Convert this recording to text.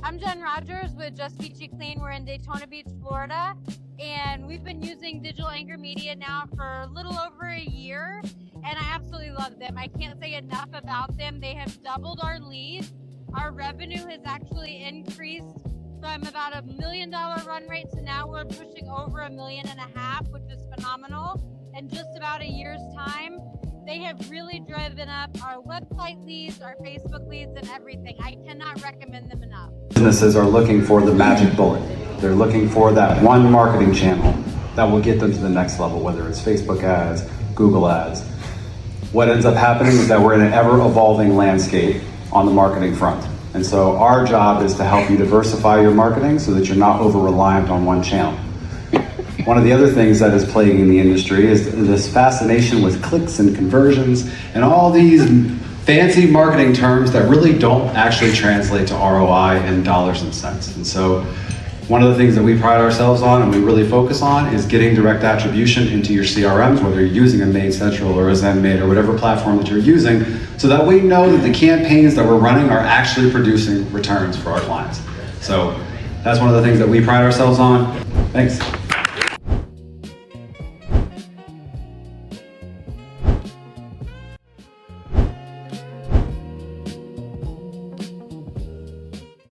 I'm Jen Rogers with Just Peachy Clean. We're in Daytona Beach, Florida, and we've been using digital anchor media now for a little over a year, and I absolutely love them. I can't say enough about them. They have doubled our leads. Our revenue has actually increased from about $1 million run rate to now we're pushing over $1.5 million, which is phenomenal in just about a year's time. They have really driven up our website leads, our Facebook leads, and everything. I cannot recommend them enough. Businesses are looking for the magic bullet. They're looking for that one marketing channel that will get them to the next level, whether it's Facebook ads, Google ads. What ends up happening is that we're in an ever-evolving landscape on the marketing front. And so our job is to help you diversify your marketing so that you're not over-reliant on one channel. One of the other things that is plaguing the industry is this fascination with clicks and conversions and all these fancy marketing terms that really don't actually translate to ROI and dollars and cents. And so one of the things that we pride ourselves on and we really focus on is getting direct attribution into your CRMs, whether you're using a Made Central or a ZenMaid or whatever platform that you're using, so that we know that the campaigns that we're running are actually producing returns for our clients. So that's one of the things that we pride ourselves on. Thanks.